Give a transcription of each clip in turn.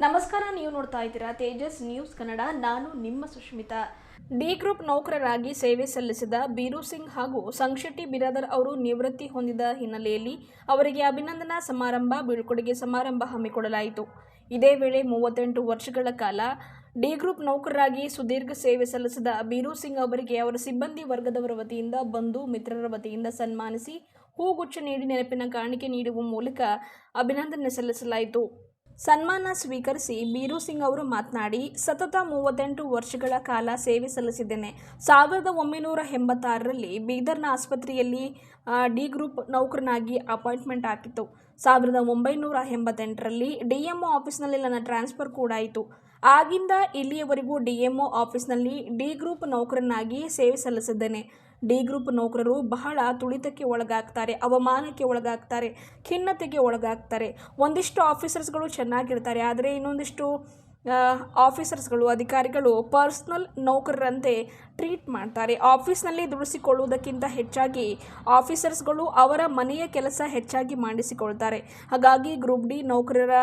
ನಮಸ್ಕಾರ, ನೀವು ನೋಡ್ತಾ ಇದ್ದೀರಾ ತೇಜಸ್ ನ್ಯೂಸ್ ಕನ್ನಡ. ನಾನು ನಿಮ್ಮ ಸುಷ್ಮಿತಾ. ಡಿ ಗ್ರೂಪ್ ನೌಕರರಾಗಿ ಸೇವೆ ಸಲ್ಲಿಸಿದ ಬೀರು ಸಿಂಗ್ ಹಾಗೂ ಸಂಶೆಟ್ಟಿ ಬಿರಾದರ್ ಅವರು ನಿವೃತ್ತಿ ಹೊಂದಿದ ಹಿನ್ನೆಲೆಯಲ್ಲಿ ಅವರಿಗೆ ಅಭಿನಂದನಾ ಸಮಾರಂಭ, ಬೀಳ್ಕೊಡುಗೆ ಸಮಾರಂಭ ಹಮ್ಮಿಕೊಳ್ಳಲಾಯಿತು. ಇದೇ ವೇಳೆ 38 ವರ್ಷಗಳ ಕಾಲ ಡಿ ಗ್ರೂಪ್ ನೌಕರರಾಗಿ ಸುದೀರ್ಘ ಸೇವೆ ಸಲ್ಲಿಸಿದ ಬೀರು ಸಿಂಗ್ ಅವರಿಗೆ ಅವರ ಸಿಬ್ಬಂದಿ ವರ್ಗದವರ ವತಿಯಿಂದ, ಬಂಧು ಮಿತ್ರರ ವತಿಯಿಂದ ಸನ್ಮಾನಿಸಿ ಹೂಗುಚ್ಛ ನೀಡಿ ನೆನಪಿನ ಕಾಣಿಕೆ ನೀಡುವ ಮೂಲಕ ಅಭಿನಂದನೆ ಸಲ್ಲಿಸಲಾಯಿತು. ಸನ್ಮಾನ ಸ್ವೀಕರಿಸಿ ಬೀರು ಸಿಂಗ್ ಅವರು ಮಾತನಾಡಿ, ಸತತ 38 ವರ್ಷಗಳ ಕಾಲ ಸೇವೆ ಸಲ್ಲಿಸಿದ್ದೇನೆ. 1986ರಲ್ಲಿ ಬೀದರ್ನ ಆಸ್ಪತ್ರೆಯಲ್ಲಿ ಡಿ ಗ್ರೂಪ್ ನೌಕರನಾಗಿ ಅಪಾಯಿಂಟ್ಮೆಂಟ್ ಆಗಿತ್ತು. 1988ರಲ್ಲಿ ಡಿಎಂಒ ಆಫೀಸ್ನಲ್ಲಿ ನನ್ನ ಟ್ರಾನ್ಸ್ಫರ್ ಕೂಡ ಆಯಿತು. ಆಗಿಂದ ಇಲ್ಲಿಯವರೆಗೂ ಡಿಎಂಒ ಆಫೀಸ್ನಲ್ಲಿ ಡಿ ಗ್ರೂಪ್ ನೌಕರನಾಗಿ ಸೇವೆ ಸಲ್ಲಿಸಿದ್ದೇನೆ. ಡಿ ಗ್ರೂಪ್ ನೌಕರರು ಬಹಳ ತುಳಿತಕ್ಕೆ ಒಳಗಾಗ್ತಾರೆ, ಅವಮಾನಕ್ಕೆ ಒಳಗಾಗ್ತಾರೆ, ಖಿನ್ನತೆಗೆ ಒಳಗಾಗ್ತಾರೆ. ಒಂದಿಷ್ಟು ಆಫೀಸರ್ಸ್ಗಳು ಚೆನ್ನಾಗಿರ್ತಾರೆ, ಆದರೆ ಇನ್ನೊಂದಿಷ್ಟು ಆಫೀಸರ್ಸ್ಗಳು, ಅಧಿಕಾರಿಗಳು ಪರ್ಸ್ನಲ್ ನೌಕರರಂತೆ ಟ್ರೀಟ್ ಮಾಡ್ತಾರೆ. ಆಫೀಸ್ನಲ್ಲಿ ದುಡಿಸಿಕೊಳ್ಳುವುದಕ್ಕಿಂತ ಹೆಚ್ಚಾಗಿ ಆಫೀಸರ್ಸ್ಗಳು ಅವರ ಮನೆಯ ಕೆಲಸ ಹೆಚ್ಚಾಗಿ ಮಾಡಿಸಿಕೊಳ್ತಾರೆ. ಹಾಗಾಗಿ ಗ್ರೂಪ್ ಡಿ ನೌಕರರ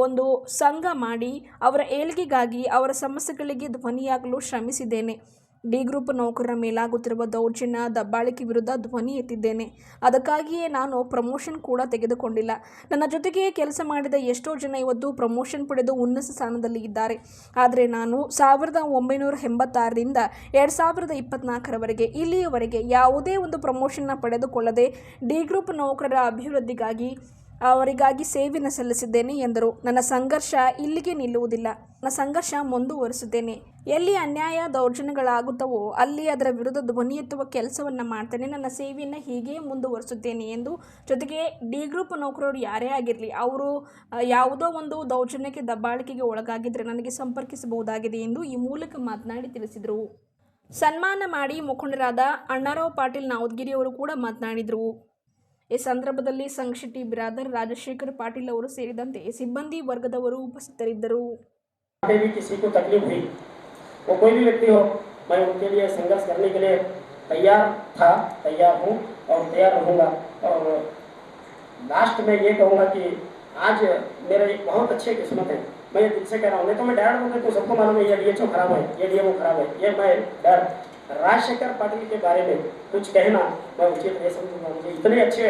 ಒಂದು ಸಂಘ ಮಾಡಿ ಅವರ ಏಳ್ಗೆಗಾಗಿ, ಅವರ ಸಮಸ್ಯೆಗಳಿಗೆ ಧ್ವನಿಯಾಗಲು ಶ್ರಮಿಸಿದ್ದೇನೆ. ಡಿ ಗ್ರೂಪ್ ನೌಕರರ ಮೇಲಾಗುತ್ತಿರುವ ದೌರ್ಜನ್ಯ, ದಬ್ಬಾಳಿಕೆ ವಿರುದ್ಧ ಧ್ವನಿ ಎತ್ತಿದ್ದೇನೆ. ಅದಕ್ಕಾಗಿಯೇ ನಾನು ಪ್ರಮೋಷನ್ ಕೂಡ ತೆಗೆದುಕೊಂಡಿಲ್ಲ. ನನ್ನ ಜೊತೆಗೆ ಕೆಲಸ ಮಾಡಿದ ಎಷ್ಟೋ ಜನ ಇವತ್ತು ಪ್ರಮೋಷನ್ ಪಡೆದು ಉನ್ನತ ಸ್ಥಾನದಲ್ಲಿ ಇದ್ದಾರೆ. ಆದರೆ ನಾನು 1986ರಿಂದ 2024ರವರೆಗೆ ಇಲ್ಲಿಯವರೆಗೆ ಯಾವುದೇ ಒಂದು ಪ್ರಮೋಷನ್ನ ಪಡೆದುಕೊಳ್ಳದೆ ಡಿ ಗ್ರೂಪ್ ನೌಕರರ ಅಭಿವೃದ್ಧಿಗಾಗಿ, ಅವರಿಗಾಗಿ ಸೇವೆಯನ್ನು ಸಲ್ಲಿಸಿದ್ದೇನೆ ಎಂದರು. ನನ್ನ ಸಂಘರ್ಷ ಇಲ್ಲಿಗೆ ನಿಲ್ಲುವುದಿಲ್ಲ. ನನ್ನ ಸಂಘರ್ಷ ಮುಂದುವರಿಸುತ್ತೇನೆ. ಎಲ್ಲಿ ಅನ್ಯಾಯ, ದೌರ್ಜನ್ಯಗಳಾಗುತ್ತವೋ ಅಲ್ಲಿ ಅದರ ವಿರುದ್ಧ ಧ್ವನಿ ಎತ್ತುವ ಕೆಲಸವನ್ನು ಮಾಡ್ತೇನೆ. ನನ್ನ ಸೇವೆಯನ್ನು ಹೀಗೆ ಮುಂದುವರಿಸುತ್ತೇನೆ ಎಂದು, ಜೊತೆಗೆ ಡಿ ಗ್ರೂಪ್ ನೌಕರರು ಯಾರೇ ಆಗಿರಲಿ, ಅವರು ಯಾವುದೋ ಒಂದು ದೌರ್ಜನ್ಯಕ್ಕೆ, ದಬ್ಬಾಳಿಕೆಗೆ ಒಳಗಾಗಿದ್ದರೆ ನನಗೆ ಸಂಪರ್ಕಿಸಬಹುದಾಗಿದೆ ಎಂದು ಈ ಮೂಲಕ ಮಾತನಾಡಿ ತಿಳಿಸಿದರು. ಸನ್ಮಾನ ಮಾಡಿ ಮುಖಂಡರಾದ ಅಣ್ಣಾರಾವ್ ಪಾಟೀಲ್ ನಾವದಗಿರಿ ಅವರು ಕೂಡ ಮಾತನಾಡಿದರು. ಈ ಸಂದರ್ಭದಲ್ಲಿ ಸಂಶೆಟ್ಟಿ ಬಿರಾದರ್, ರಾಜಶೇಖರ್ ಪಾಟೀಲ್ ಅವರು ಸೇರಿದಂತೆ ಸಿಬ್ಬಂದಿ ವರ್ಗದವರು ಉಪಸ್ಥಿತರಿದ್ದರು. किसी को तकलीफ हुई, वो कोई भी व्यक्ति हो, मैं उनके लिए संघर्ष करने के लिए तैयार था, तैयार हूँ और तैयार रहूँगा। और लास्ट में ये कहूँगा कि आज मेरा एक बहुत अच्छी किस्मत है। मैं दिल से कह रहा हूँ, नहीं तो मैं डायरेक्ट बोलूँ तो सबको मालूम है ये डीएचओ खराब है, ये डीएमओ खराब है। ये मैं डर राजशेखर पाटिल के बारे में कुछ कहना मैं उचित नहीं समझूंगा। मुझे इतने अच्छे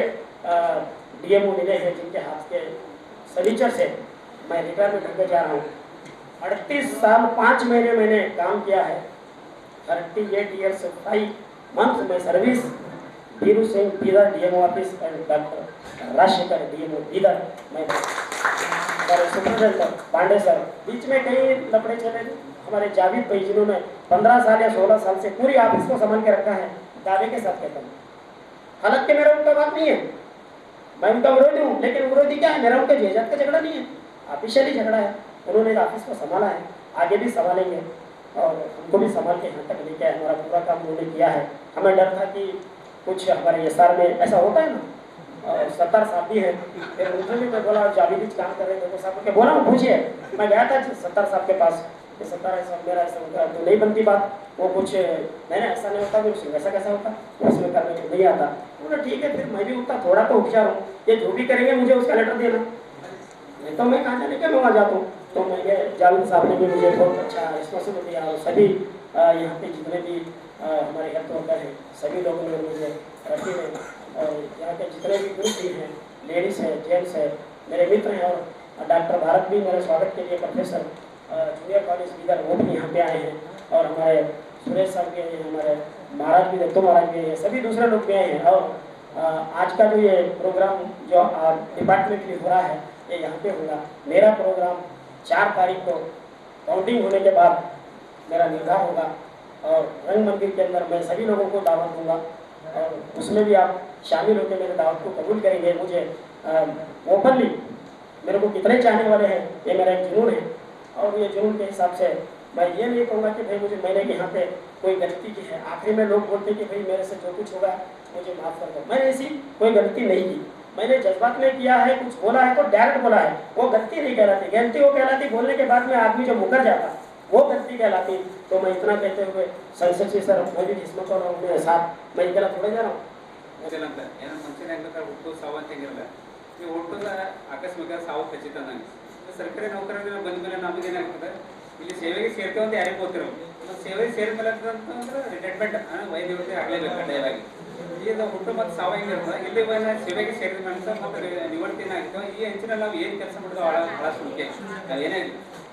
डीएमओ मिले हैं जिनके हाथ के सलीचर से मैं रिटायरमेंट होकर जा रहा हूँ। 38 साल 5 महीने मैंने काम किया है। 38 years 5 months में service. Biru Singh Bidar DMO office and doctor Rajshekhar DMO Bidar, मैं सुपरिटेंडेंट पांडे सर। बीच में कई लपड़े चले थे। हमारे जावेद भाई जिन्होंने 15 साल या 16 साल से पूरी ऑफिस को संभाल के रखा है, दावे के साथ कहता हूँ। हालांकि मेरा उनका बात नहीं है, मैं उनका विरोधी हूँ, लेकिन विरोधी क्या है, मेरा उनका जेजात का झगड़ा नहीं है, ऑफिशियली झगड़ा है। उन्होंने ऑफिस को संभाला है, आगे भी संभालेंगे और हमको भी संभाल के यहाँ तक लेके आए। हमारा पूरा काम उन्होंने किया है। हमें डर था कि कुछ हमारे एसआर में ऐसा होता है ना, सत्तार साहब भी है, फिर उनसे भी मैं बोला, जावेद काम कर रहे थे तो साहब के बोला ना पूछिए। मैं गया था सत्तार साहब के पास, सत्तार साहब मेरा ऐसा होता है तो नहीं बनती बात, वो कुछ नहीं ना ऐसा नहीं होता, फिर वैसा कैसा होता, उसमें करने को नहीं आता। बोला ठीक है, फिर मैं भी उतना थोड़ा तो होशियार हूँ, ये जो भी करेंगे मुझे उसका लेटर देना, नहीं तो मैं कहाँ जाने के मैं वहाँ जाता हूँ। तो मैं ये जावेद साहब ने भी मुझे बहुत अच्छा रिस्पॉन्सिबिलिटी दिया और सभी यहाँ पे जितने भी हमारे हेल्थ वर्कर हैं सभी लोगों ने मुझे रखे हैं। और यहाँ के जितने भी ग्रुप भी हैं, लेडीज़ है, जेंट्स है, मेरे मित्र हैं, और डॉक्टर भारत भी मेरे स्वागत के लिए, प्रोफेसर जूनियर कॉलेज बीदर वो भी यहाँ पे आए हैं, और हमारे सुरेश साहब भी आए हैं, हमारे महाराज भी, दत्तो महाराज भी हैं, सभी दूसरे लोग भी आए हैं। और आज का जो ये प्रोग्राम जो डिपार्टमेंट में हो रहा है ये यहाँ पे होगा। मेरा प्रोग्राम 4 तारीख को काउंटिंग होने के बाद मेरा निर्धार होगा, और रंग मंदिर के अंदर मैं सभी लोगों को दावत दूंगा, और उसमें भी आप शामिल होकर मेरे दावत को कबूल करेंगे। मुझे ओपनली मेरे को कितने चाहने वाले हैं, ये मेरा एक जुनून है, और ये जुनून के हिसाब से मैं ये नहीं कहूँगा कि भाई मुझे मैंने यहाँ पे कोई गलती की है। आखिर में लोग बोलते कि भाई मेरे से जो कुछ होगा मुझे माफ़ कर दो, मैंने ऐसी कोई गलती नहीं की। मैंने जज्बात में किया है, कुछ बोला है तो डायरेक्ट बोला है, वो गलती नहीं कहलाती। गलती वो कहलाती बोलने के बाद में आदमी जो मुकर जाता वो गलती कहलाती। तो मैं इतना कहते हुए संसद से सर मैं भी किस्मत और मेरे साथ मैं इतना थोड़ा जा रहा हूँ। ಏನೋ ಫಂಕ್ಷನ್ ಆಗ್ಬೇಕಾದ್ರೆ ಹುಟ್ಟು ಸಾವು ಅಂತ ಹೆಂಗಿರಲ್ಲ, ನೀವು ಹುಟ್ಟದ ಆಕಸ್ಮಿಕ ಸಾವು ಖಚಿತ ನನಗೆ ಸರ್ಕಾರಿ ನೌಕರರಿಗೆ ಬಂದ ಮೇಲೆ ನಮಗೇನಾಗ್ತದೆ ಇಲ್ಲಿ ಸೇವೆಗೆ ಸೇರ್ಕೊಂತ ಯಾರಿಗೂ ಗೊತ್ತಿರೋ ಸೇವೆಗೆ ಸೇರಿದ ಮೇಲೆ ಅಂತಂದ್ರೆ ರಿಟೈರ್ಮೆಂಟ್ ವೈದ್ಯತೆ ಆಗಲೇಬೇಕು ಕಡ್ಡಾಯವಾಗಿ. ಈಗ ಹುಟ್ಟು ಮತ್ತು ಸಾವು ಹೆಂಗಿರ್ತದೆ ಇಲ್ಲಿ ಸೇವೆಗೆ ಸೇರಿದ ಮನುಷ್ಯ ಮತ್ತು ನಿವೃತ್ತಿ ಏನಾಗ್ತವೆ ಈ ಹೆಂಚಿನಲ್ಲಿ ನಾವು ಏನು ಕೆಲಸ ಮಾಡಿದ್ವಿ ಭಾಳಷ್ಟು ಮುಖ್ಯ. ನಾವು ಏನೇ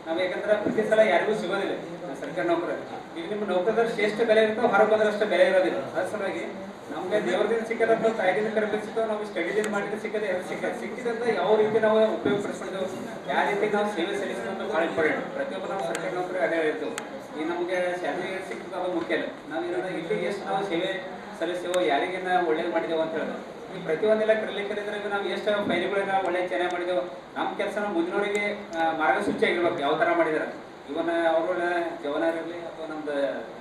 ನಾವು ಯಾಕಂದ್ರೆ ಪ್ರತಿ ಸಲ ಯಾರಿಗೂ ಸಿಗೋದಿಲ್ಲ ಸರ್ಕಾರಿ ನೌಕರ. ಈಗ ನಿಮ್ಮ ನೌಕರರ ಶ್ರೇಷ್ಠ ಬೆಲೆ ಇರ್ತವೆ, ಹೊರಗೆ ಬಂದರಷ್ಟು ಬೆಲೆ ಇರೋದಿಲ್ಲ. ಅದ್ರ ಸಲುವಾಗಿ ನಮಗೆ ದೇವರದಿಂದ ಸಿಕ್ಕದಂತ ತಾಯಿದಿಂದ ಕರೆಬೇಕು ಸಿಕ್ಕೋ ನಾವು ಸ್ಟಡಿದಿಂದ ಮಾಡಿದ್ರೆ ಸಿಕ್ಕದೆ ಸಿಕ್ಕಿದಂತ ಯಾವ ರೀತಿ ನಾವು ಉಪಯೋಗ ಪಡಿಸ್ಕೊಂಡಿದ್ದೆವು, ಯಾವ ರೀತಿ ನಾವು ಸೇವೆ ಸಲ್ಲಿಸೋದು ಭಾಳ ಇಂಪಾರ್ಟೆಂಟ್. ಪ್ರತಿಯೊಬ್ಬರು ನಾವು ಸರ್ಕಾರಿ ನೌಕರಿ ಅದೇ ಹೇಳ್ತೇವೆ. ಈಗ ನಮಗೆ ಸ್ಯಾಲರಿ ಸಿಕ್ಕಿದ್ದು ಅದು ಮುಖ್ಯ ಅಲ್ಲ. ನಾವು ಇಲ್ಲಿ ಎಷ್ಟು ನಾವು ಸೇವೆ ಸಲ್ಲಿಸ್ತೇವೋ ಯಾರಿಗೆ ನಾವು ಒಳ್ಳೇದು ಮಾಡಿದೆವು ಅಂತ ಹೇಳಿದ್ರೆ ಈ ಪ್ರತಿಯೊಂದೆಲ್ಲ ಕರೀಲಿಕ್ಕರಿದ್ರೆ ನಾವು ಎಷ್ಟು ಫೈಲ್ಗಳನ್ನ ಒಳ್ಳೆ ಚೆನ್ನಾಗಿ ಮಾಡಿದೆವು. ನಮ್ಮ ಕೆಲಸ ನಾವು ಮುಂದಿನವರಿಗೆ ಮಾರ್ಗಸೂಚಿ ಆಗಿರ್ಬೇಕು ಯಾವ ಥರ ಮಾಡಿದಾರೆ. ಇವನ್ನ ಅವ್ರ ಜವಾನರ್ ಇರಲಿ ಅಥವಾ ನಮ್ದು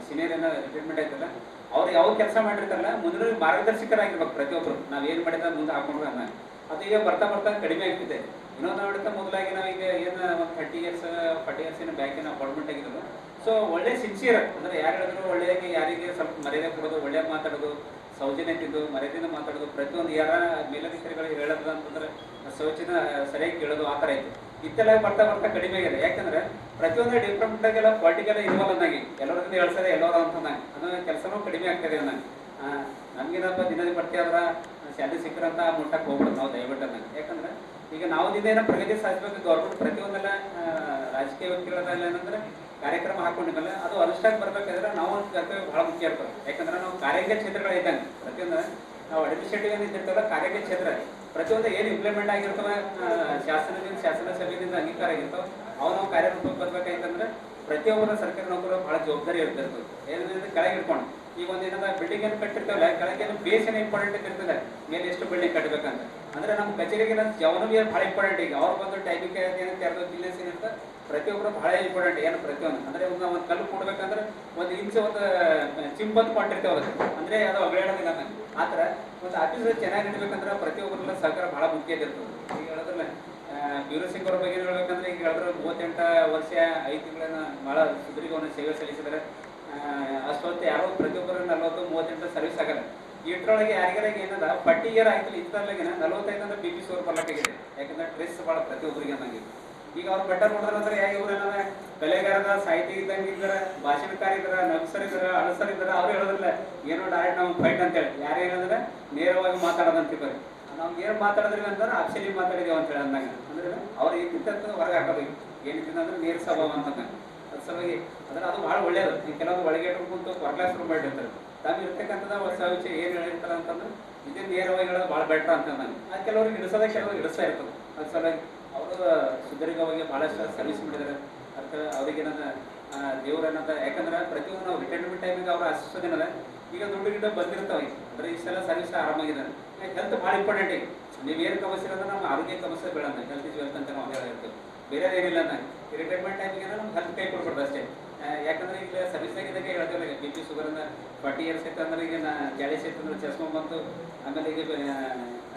ಸೀನಿಯರ್ ಏನೋ ರಿಟೈರ್ಮೆಂಟ್ ಆಯ್ತಲ್ಲ ಅವ್ರು ಯಾವ ಕೆಲಸ ಮಾಡಿರ್ತಾರಲ್ಲ ಮುಂದಿನವ್ರಿಗೆ ಮಾರ್ಗದರ್ಶಕರಾಗಿರ್ಬೇಕು ಪ್ರತಿಯೊಬ್ಬರು. ನಾವು ಏನು ಮಾಡಿದ್ರೆ ಮುಂದೆ ಹಾಕೊಂಡ್ರೆ ಅದು ಈಗ ಬರ್ತಾ ಬರ್ತಾ ಕಡಿಮೆ ಆಗ್ತಿದೆ. ಇನ್ನೊಂದು ನೋಡಿದ್ರೆ ಮೊದಲಾಗಿ ನಾವೀಗ ಏನು ಒಂದು 30 years 40 years ಬ್ಯಾಕಿನ ಅಪಾಯಿಂಟ್ಮೆಂಟ್ ಆಗಿರೋದು. ಸೊ ಒಳ್ಳೆ ಸಿನ್ಸಿಯರ್ ಅಂದರೆ ಯಾರು ಹೇಳಿದ್ರು ಒಳ್ಳೆಯಾಗಿ ಯಾರಿಗೆ ಸ್ವಲ್ಪ ಮರ್ಯಾದೆ ಕೊಡೋದು, ಒಳ್ಳೆ ಮಾತಾಡೋದು, ಸೌಜನ್ಯತಿದ್ದು ಮರ್ಯಾದೆಯಿಂದ ಮಾತಾಡೋದು, ಪ್ರತಿಯೊಂದು ಯಾರ ಮೇಲಧಿಕಾರಿಗಳಿಗೆ ಹೇಳೋದು ಅಂತಂದ್ರೆ ಸೌಜನ್ಯ ಸರಿಯಾಗಿ ಕೇಳೋದು ಆ ಥರ ಇತ್ತು. ಇತ್ತೆಲ್ಲ ಬರ್ತಾ ಬರ್ತಾ ಕಡಿಮೆ ಆಗಿದೆ. ಯಾಕಂದ್ರೆ ಪ್ರತಿಯೊಂದು ಡಿಪಾರ್ಟ್ಮೆಂಟಾಗೆಲ್ಲ ಪಾರ್ಟಿಗೆಲ್ಲ ಇನ್ವಾಲ್ವ್ ಅಂದಾಗಿ ಎಲ್ಲರಿಂದ ಹೇಳ್ಸದೆ ಎಲ್ಲರೂ ಅಂತಂದಾಗೆ ಅನ್ನೋ ಕೆಲಸನೂ ಕಡಿಮೆ ಆಗ್ತದೆ ಅನ್ನಂಗೆ. ನಮಗೇನಪ್ಪ ದಿನದ ಬರ್ತಿ ಆದ್ರೆ ಸ್ಯಾಲರಿ ಸಿಕ್ಕರಂತ ಮುಟ್ಟಕ್ಕೆ ಹೋಗ್ಬಿಡೋದು ನಾವು ದಯವಿಟ್ಟು ಅನ್ನಂಗೆ. ಯಾಕಂದ್ರೆ ಈಗ ನಾವು ದಿನ ಪ್ರಗತಿ ಸಾಧಿಸಬೇಕು. ಗೌರ್ಮೆಂಟ್ ಪ್ರತಿಯೊಂದೆಲ್ಲ ರಾಜಕೀಯ ವ್ಯಕ್ತಿಗಳಲ್ಲ ಏನಂದ್ರೆ ಕಾರ್ಯಕ್ರಮ ಹಾಕೊಂಡಿದ್ದಲ್ಲ ಅದು ಅನುಷ್ಠಾನಕ್ಕೆ ಬರ್ಬೇಕಾದ್ರೆ ನಾವು ಕರ್ತವ್ಯ ಭಾಳ ಮುಖ್ಯ ಇರ್ತದೆ. ಯಾಕಂದ್ರೆ ನಾವು ಕಾರ್ಯಾಂಗ ಕ್ಷೇತ್ರಗಳು ಇದ್ದಂಗೆ ಪ್ರತಿಯೊಂದು ನಾವು ಅಡ್ಮಿನಿಸ್ಟ್ರೇಟಿವ್ ಏನು ಇದ್ದಿರ್ತಲ್ಲ ಕಾರ್ಯಾಂಗ ಕ್ಷೇತ್ರ ಪ್ರತಿಯೊಂದು ಏನು ಇಂಪ್ಲಿಮೆಂಟ್ ಆಗಿರ್ತವೆ ಶಾಸನ ಸಭೆಯಿಂದ ಅಂಗೀಕಾರ ಆಗಿರ್ತವೆ ಅವು ನಾವು ಕಾರ್ಯರೂಪಕ್ಕೆ ಬರ್ಬೇಕಾಯ್ತಂದ್ರೆ ಪ್ರತಿಯೊಬ್ಬರ ಸರ್ಕಾರಿ ನೌಕರರು ಭಾಳ ಜವಾಬ್ದಾರಿ ಇರ್ತಿರ್ತದೆ. ಏನಂದ್ರೆ ಕೆಳಗೆ ಇಟ್ಕೊಂಡು ಈಗ ಒಂದು ಏನಂದ್ರೆ ಬಿಲ್ಡಿಂಗ್ ಏನು ಕಟ್ಟಿರ್ತೇವಲ್ಲ ಕೆಳಗೆ ಬೇಸ್ ಏನು ಇಂಪಾರ್ಟೆಂಟ್ ಇರ್ತದೆ, ಮೇಲೆ ಎಷ್ಟು ಬಿಲ್ಡಿಂಗ್ ಕಟ್ಟಬೇಕಂತ. ಅಂದ್ರೆ ನಮ್ಮ ಕಚೇರಿಗೆ ಜವನೂ ಭಾಳ ಇಂಪಾರ್ಟೆಂಟ್. ಈಗ ಅವ್ರು ಬಂದು ಟೈಮಿಂಗ್ ಏನಂತ ಯಾರ್ದು ಬಿಲ್ಲೆಸ್ ಏನಿರ್ತದೆ ಪ್ರತಿಯೊಬ್ಬರು ಭಾಳ ಇಂಪಾರ್ಟೆಂಟ್. ಏನು ಪ್ರತಿಯೊಂದು ಅಂದರೆ ಒಂದು ಕಲ್ಲು ಕೊಡ್ಬೇಕಂದ್ರೆ ಒಂದು ಇಂಚು ಒಂದು ಚಿಂಬಂದು ಕೊಟ್ಟಿರ್ತೇವೆ ಅದಕ್ಕೆ ಅಂದರೆ ಅದು ಅಗಲಾಡೋದಿಲ್ಲ ನಂಗೆ. ಆ ಥರ ಒಂದು ಆಫೀಸ್ ಚೆನ್ನಾಗಿ ನಡಿಬೇಕಂದ್ರೆ ಪ್ರತಿಯೊಬ್ಬರೆಲ್ಲ ಸಹಕಾರ ಭಾಳ ಮುಖ್ಯ ಇರ್ತದೆ. ಈಗ ಹೇಳಿದ್ರಲ್ಲ ಬ್ಯೂರೋ ಸಿಂಗ್ ಅವ್ರ ಬಗ್ಗೆ ಹೇಳ್ಬೇಕಂದ್ರೆ ಈಗ ಹೇಳಿದ್ರು 38 ವರ್ಷ 5 ತಿಂಗಳನ್ನ ಭಾಳ ಸುದೀರ್ಘವನ್ನು ಸೇವೆ ಸಲ್ಲಿಸಿದರೆ ಅಷ್ಟೊತ್ತು ಯಾರೋ ಪ್ರತಿಯೊಬ್ಬರು 40 38 ಸರ್ವಿಸ್ ಆಗಲ್ಲ. ಇಷ್ಟರೊಳಗೆ ಯಾರಿಗಾರ ಏನದ 40 year ಆಯ್ತು ಇದ್ರೊಳಗಿನ 45 ಅಂದ್ರೆ BP ಸೋರ್ ಬರ್ಲಕ್ಕಾಗಿದೆ. ಯಾಕಂದ್ರೆ ಡ್ರೆಸ್ ಭಾಳ ಪ್ರತಿಯೊಬ್ಬರಿಗೆ ಅನ್ನಂಗೆ. ಈಗ ಅವ್ರು ಬೆಟರ್ ನೋಡಿದ್ರೆ ಯಾಕೆ ಇವ್ರು ಏನಾರ ಕಲೆಗಾರದ ಸಾಹಿತಿ ಇದ್ದಂಗೆ ಇದ್ದಾರೆ, ಭಾಷಣಕಾರ ಇದ್ದಾರೆ, ನಗ್ಸರ್ ಇದ್ದಾರೆ, ಅಳಸರ್ ಇದ್ದಾರೆ. ಅವ್ರು ಹೇಳೋದಿಲ್ಲ ಏನೋ ಡೈರೆಕ್ಟ್ ನಾವು ಫೈಟ್ ಅಂತೇಳಿ. ಯಾರು ಹೇಳಿದ್ರೆ ನೇರವಾಗಿ ಮಾತಾಡೋದಂತಿದ್ದಾರೆ. ನಾವು ಏನು ಮಾತಾಡಿದ್ರಿ ಅಂದ್ರೆ ಆಕ್ಚುಲಿ ಮಾತಾಡಿದೇವೆ ಅಂತ ಹೇಳಿ ಅಂದಂಗೆ. ಅಂದ್ರೆ ಅವ್ರು ಏನಿದ್ದಂತ ಹೊರಗೆ ಹಾಕೋಬೇಕು, ಏನಿದ್ದ ಅಂದ್ರೆ ನೇರ ಸ್ವಭಾವ ಅಂತಂದಂಗೆ. ಅದ್ರ ಸಲುವಾಗಿ ಅಂದ್ರೆ ಅದು ಭಾಳ ಒಳ್ಳೇದು. ಈ ಕೆಲವೊಂದು ಒಳಗೆ ಕುಂತು ಹೊರಗ್ಲಾಸ್ ರೂಮ್ ಮಾಡಿರ್ತಾರೆ. ತಾವು ಇರ್ತಕ್ಕಂಥದ್ದು ಹೊಸ ವಿಷಯ ಏನು ಹೇಳಿರ್ತಾರೆ ಅಂತಂದ್ರೆ ಇದೇ ನೇರವಾಗಿ ಹೇಳೋದು ಭಾಳ ಬೆಟ್ರ್ ಅಂತಂದಂಗೆ. ಆ ಕೆಲವ್ರಿಗೆ ಹಿಡಿಸೋದೇ ಕೆಲವ್ರಿಗೆ ಹಿಡಿಸ್ತಾ ಇರ್ತದೆ. ಅದ್ರ ಸಲುವಾಗಿ ಅವರು ಸುದೀರ್ಘವಾಗಿ ಭಾಳಷ್ಟು ಸರ್ವಿಸ್ ಮಾಡಿದ್ದಾರೆ. ಅದಕ್ಕೆ ಅವ್ರಿಗೇನದ ದೇವ್ರೇನದ ಯಾಕಂದ್ರೆ ಪ್ರತಿಯೊಂದು ನಾವು ರಿಟೈರ್ಮೆಂಟ್ ಟೈಮಿಗೆ ಅವ್ರು ಅಷ್ಟೇನದ ಈಗ ದುಡ್ಡು ಗಿಡ್ಡ ಬಂದಿರ್ತಾವೆ. ಅಂದರೆ ಇಷ್ಟೆಲ್ಲ ಸರ್ವಿಸ್ ಆರಾಮಾಗಿದ್ದಾರೆ. ಹೆಲ್ತ್ ಭಾಳ ಇಂಪಾರ್ಟೆಂಟ್. ಈಗ ನೀವೇನು ಸಮಸ್ಯೆ ಅಂದ್ರೆ ನಮ್ಮ ಆರೋಗ್ಯ ಸಮಸ್ಯೆ ಬೇಡ ಅಂತ ಹೆಲ್ತ್ ಇಸ್ ವೆಲ್ತ್ ಅಂತ ನಾವು ಹೇಳಿರ್ತೀವಿ. ಬೇರೆ ಏನಿಲ್ಲ ಅಂತ ಈ ರಿಟೈರ್ಮೆಂಟ್ ಟೈಮಿಗೆ ನಮ್ಗೆ ಹೆಲ್ತ್ ಕೈ ಕೊಡ್ಬಾರ್ದು ಅಷ್ಟೇ. ಯಾಕಂದ್ರೆ ಈಗ ಸರ್ವಿಸ್ ಆಗಿದ್ದಕ್ಕೆ ಹೇಳ್ತೇವೆ BP ಶುಗರ್ನ 40 years ಇತ್ತು ಅಂದ್ರೆ ಈಗ 40 ಇತ್ತು ಅಂದ್ರೆ ಚಸ್ಮಾ ಬಂತು. ಆಮೇಲೆ ಈಗ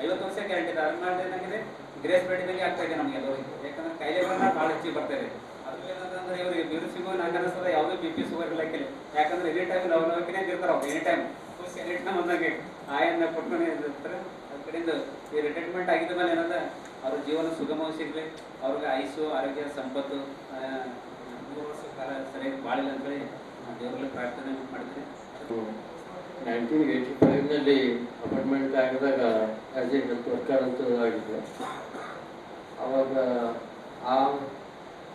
50 ವರ್ಷ ಗ್ಯಾರಂಟಿ ಇದೆ. ಅದು ಮಾಡಿದ್ರೆ ಏನಾಗಿದೆ ಗ್ರೇಸ್ ಪೀರಿಯಡ್ಗೆ ಆಗ್ತಾ ಇದೆ ನಮಗೆ ಎಲ್ಲರಿಗೆ. ಯಾಕಂದ್ರೆ ಕಾಯಿಲೆಗಳನ್ನ ಭಾಳ ಹೆಚ್ಚಿಗೆ ಬರ್ತಾ ಇದೆ. ಅದ್ರಲ್ಲಿ ಏನಂತಂದ್ರೆ ಇವರಿಗೆ ಬ್ಯೂರೋ ಸಿಗೋ ನಂಗೆ ಅನಿಸ್ತದೆ ಯಾವುದೇ BP ಶುಗರ್ ಇಲ್ಲಕ್ಕಿಲ್ಲ. ಯಾಕಂದ್ರೆ ಎನಿ ಟೈಮ್ ಲವಲವಿಕೆನೇ ಇರ್ತಾರೆ ಅವ್ರು. ಎನಿ ಟೈಮ್ ಎನಿಟ್ನ ಬಂದಾಗೆ ಆಯನ್ನ ಕೊಟ್ಕೊಂಡು ಇರ್ತಾರೆ. ಅದ್ರ ಕಡೆಯಿಂದ ಈ ರಿಟೈರ್ಮೆಂಟ್ ಆಗಿದ್ದ ಮೇಲೆ ಏನಂದ್ರೆ ಅವ್ರ ಜೀವನ ಸುಗಮವಾಗಿ ಸಿಗಲಿ, ಅವ್ರಿಗೆ ಆಯುಷು ಆರೋಗ್ಯ ಸಂಪತ್ತು 3 ವರ್ಷ ಕಾಲ ಸರಿಯಾಗಿ ಬಾಳಿಲ್ಲ ಅಂತೇಳಿ ದೇವರಲ್ಲಿ ಪ್ರಾರ್ಥನೆ ಮಾಡ್ತೀನಿ. 1985ನಲ್ಲಿ ಅಪಾಯಿಂಟ್ಮೆಂಟ್ ಆಗಿದಾಗ ಆ್ಯಸ್ ಎ ಹೆಲ್ತ್ ವರ್ಕರ್ ಅಂತ ಆಗಿದ್ದೆ. ಅವಾಗ ಆ